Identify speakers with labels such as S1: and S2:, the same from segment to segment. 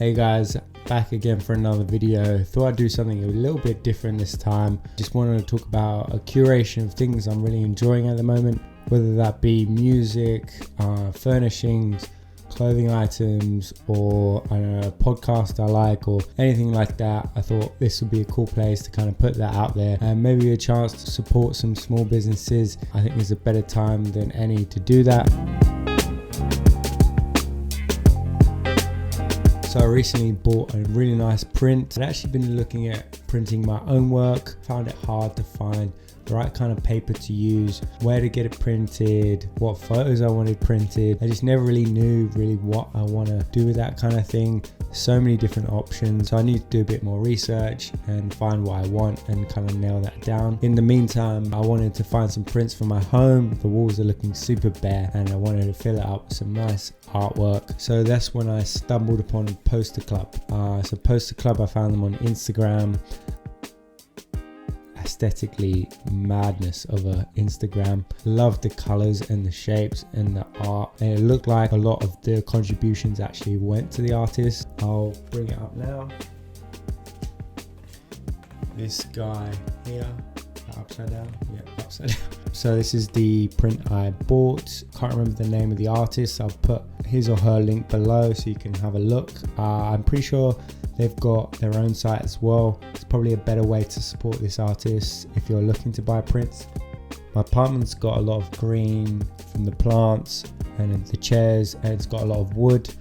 S1: Hey guys, back again for another video. Thought I'd do something a little bit different this time. Just wanted to talk about a curation of things I'm really enjoying at the moment, whether that be music, furnishings, clothing items, or I don't know, a podcast I like, or anything like that. I thought this would be a cool place to kind of put that out there and maybe a chance to support some small businesses. I think there's a better time than any to do that. So I recently bought a really nice print. I'd actually been looking at printing my own work, found it hard to find the right kind of paper to use, where to get it printed, what photos I wanted printed. I just never really knew what I want to do with that kind of thing. So many different options. So I need to do a bit more research and find what I want and kind of nail that down. In the meantime, I wanted to find some prints for my home. The walls are looking super bare and I wanted to fill it up with some nice artwork. So that's when I stumbled upon Posterclub. So Posterclub, I found them on Instagram. Aesthetically madness of a Instagram. Love the colors and the shapes and the art, and it looked like a lot of the contributions actually went to the artist. I'll bring it up now. This guy here, upside down, yeah, upside down. So this is the print I bought. Can't remember the name of the artist. I'll put his or her link below so you can have a look. I'm pretty sure they've got their own site as well. It's probably a better way to support this artist if you're looking to buy prints. My apartment's got a lot of green from the plants and the chairs, and it's got a lot of wood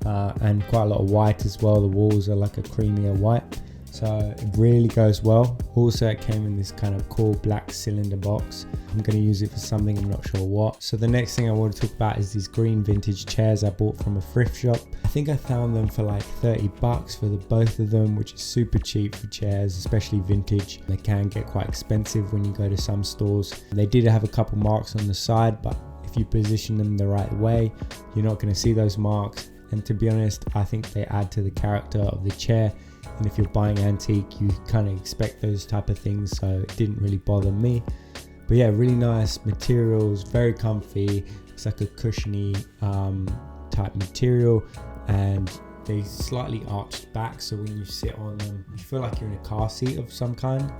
S1: and quite a lot of white as well. The walls are like a creamier white, so it really goes well. Also, it came in this kind of cool black cylinder box. I'm going to use it for something, I'm not sure what. So the next thing I want to talk about is these green vintage chairs I bought from a thrift shop. I think I found them for like 30 bucks for the both of them, which is super cheap for chairs, especially vintage. They can get quite expensive when you go to some stores. They did have a couple marks on the side, but if you position them the right way, you're not going to see those marks. And to be honest, I think they add to the character of the chair. And if you're buying antique, you kind of expect those type of things, so it didn't really bother me. But yeah, really nice materials, very comfy. It's like a cushiony type material, and they slightly arched back, so when you sit on them, you feel like you're in a car seat of some kind.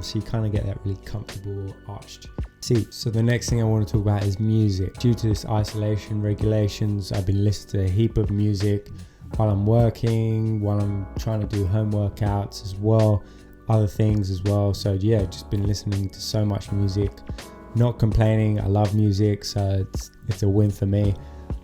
S1: So you kind of get that really comfortable arched seat. So the next thing I want to talk about is music. Due to this isolation regulations, I've been listening to a heap of music while I'm working, while I'm trying to do home workouts as well, other things as well. So yeah, just been listening to so much music, not complaining. I love music, so it's a win for me.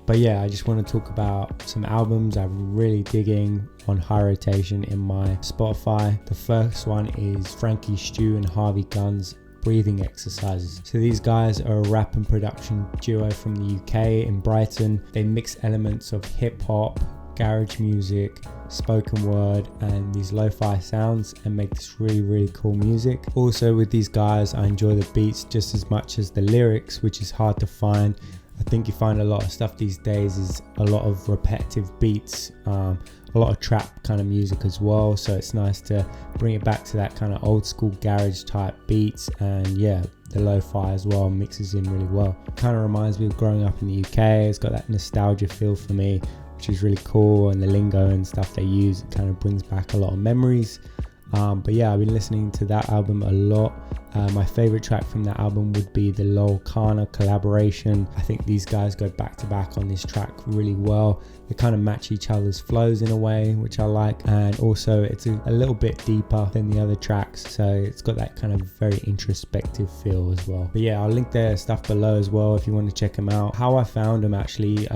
S1: But yeah, I just want to talk about some albums I'm really digging on high rotation in my Spotify. The first one is Frankie, Stu and Harvey Gunn's Breathing Exercises. So these guys are a rap and production duo from the UK in Brighton. They mix elements of hip hop, garage music, spoken word and these lo-fi sounds and make this really cool music. Also with these guys, I enjoy the beats just as much as the lyrics, which is hard to find. I think you find a lot of stuff these days is a lot of repetitive beats, a lot of trap kind of music as well, so it's nice to bring it back to that kind of old school garage type beats. And yeah, the lo-fi as well mixes in really well. Kind of reminds me of growing up in the UK. It's got that nostalgia feel for me, which is really cool, and the lingo and stuff they use, it kind of brings back a lot of memories. But yeah, I've been listening to that album a lot. My favorite track from that album would be the Lol Kana collaboration. I think these guys go back to back on this track really well. They kind of match each other's flows in a way, which I like, and also it's a little bit deeper than the other tracks, so it's got that kind of very introspective feel as well. But yeah, I'll link their stuff below as well if you want to check them out. How I found them actually,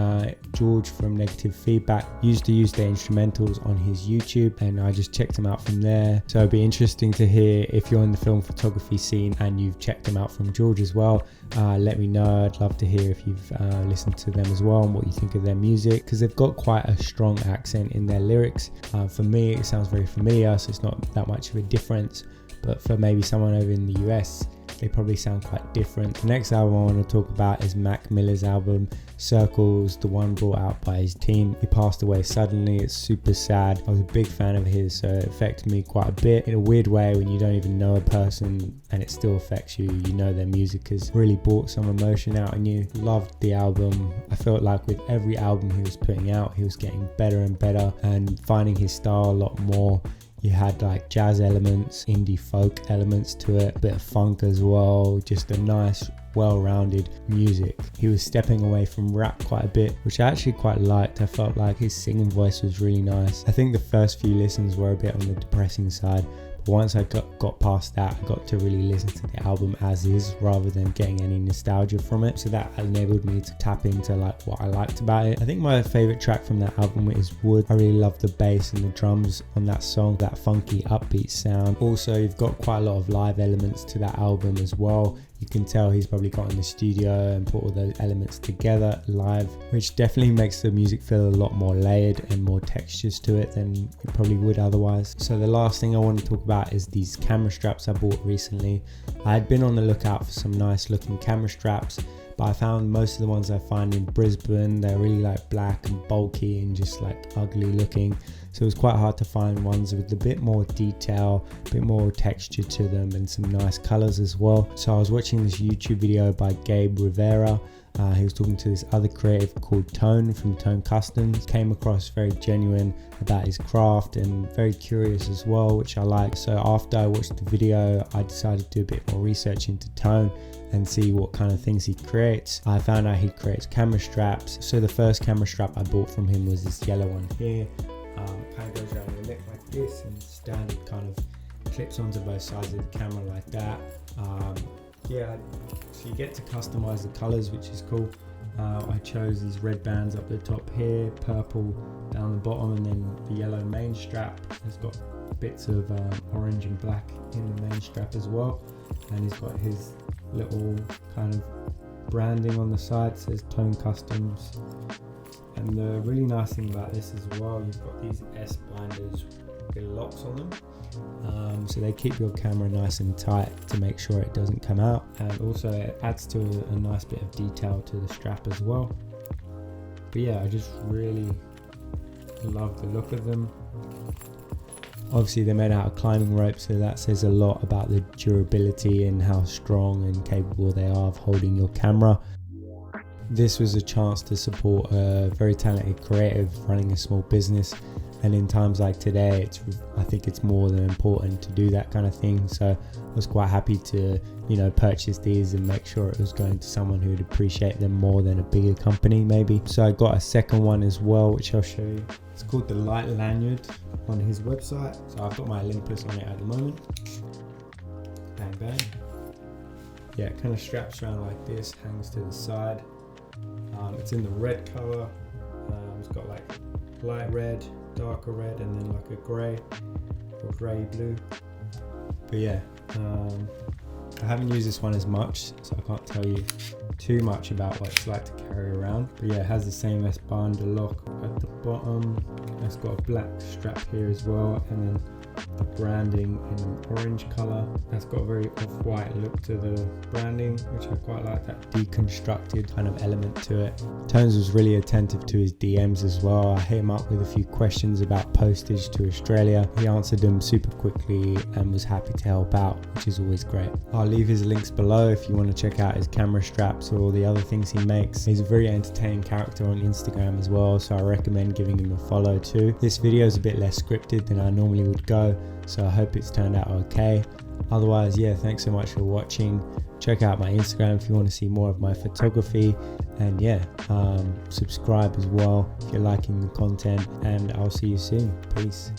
S1: George from Negative Feedback used to use their instrumentals on his YouTube, and I just checked them out from there. So it'd be interesting to hear if you're in the film photography scene and you've checked them out from George as well. Let me know. I'd love to hear if you've listened to them as well and what you think of their music, because they've got quite a strong accent in their lyrics. For me, it sounds very familiar, so it's not that much of a difference, but for maybe someone over in the US, they probably sound quite different. The next album I want to talk about is Mac Miller's album Circles, the one brought out by his team. He passed away suddenly. It's super sad. I was a big fan of his, so it affected me quite a bit in a weird way. When you don't even know a person and it still affects you, you know their music has really brought some emotion out in you. Loved the album. I felt like with every album he was putting out, he was getting better and better and finding his style a lot more. You had like jazz elements, indie folk elements to it, a bit of funk as well, just a nice well-rounded music. He was stepping away from rap quite a bit, which I actually quite liked. I felt like his singing voice was really nice. I think the first few listens were a bit on the depressing side, but once I got past that, I got to really listen to the album as is rather than getting any nostalgia from it. So that enabled me to tap into like what I liked about it. I think my favorite track from that album is Wood. I really love the bass and the drums on that song, that funky upbeat sound. Also, you've got quite a lot of live elements to that album as well. You can tell he's probably got in the studio and put all those elements together live, which definitely makes the music feel a lot more layered and more textures to it than it probably would otherwise. So the last thing I want to talk about is these camera straps I bought recently. I had been on the lookout for some nice looking camera straps, but I found most of the ones I find in Brisbane, they're really like black and bulky and just like ugly looking. So it was quite hard to find ones with a bit more detail, a bit more texture to them and some nice colors as well. So I was watching this YouTube video by Gabe Rivera. He was talking to this other creative called Tone from Tone Customs. Came across very genuine about his craft and very curious as well, which I like. So after I watched the video, I decided to do a bit more research into Tone and see what kind of things he creates. I found out he creates camera straps. So the first camera strap I bought from him was this yellow one here. Kind of goes around your neck like this and standard kind of clips onto both sides of the camera like that. So you get to customize the colors, which is cool. I chose these red bands up the top here, purple down the bottom, and then the yellow main strap has got bits of orange and black in the main strap as well. And he's got his little kind of branding on the side, says Tone Customs. And the really nice thing about this as well, you've got these S binders with locks on them. So they keep your camera nice and tight to make sure it doesn't come out, and also it adds to a nice bit of detail to the strap as well. But yeah, I just really love the look of them. Obviously they're made out of climbing rope, so that says a lot about the durability and how strong and capable they are of holding your camera. This was a chance to support a very talented creative running a small business, and in times like today, I think it's more than important to do that kind of thing. So I was quite happy to, purchase these and make sure it was going to someone who would appreciate them more than a bigger company maybe. So I got a second one as well, which I'll show you. It's called the Light Lanyard on his website. So I've got my Olympus on it at the moment. Bang bang. Yeah, it kind of straps around like this, hangs to the side. It's in the red color. It's got like light red, darker red, and then like a grey or grey blue. But yeah, I haven't used this one as much, so I can't tell you too much about what it's like to carry around. But yeah, it has the same S binder lock at the bottom. It's got a black strap here as well, and then the branding in an orange color. That's got a very off-white look to the branding, which I quite like, that deconstructed kind of element to it. Tones was really attentive to his DMs as well. I hit him up with a few questions about postage to Australia. He answered them super quickly and was happy to help out, which is always great. I'll leave his links below if you want to check out his camera straps or all the other things he makes. He's a very entertaining character on Instagram as well, so I recommend giving him a follow too. This video is a bit less scripted than I normally would go, so I hope it's turned out okay. Otherwise, yeah, thanks so much for watching. Check out my Instagram if you want to see more of my photography, and yeah, subscribe as well if you're liking the content, and I'll see you soon. Peace.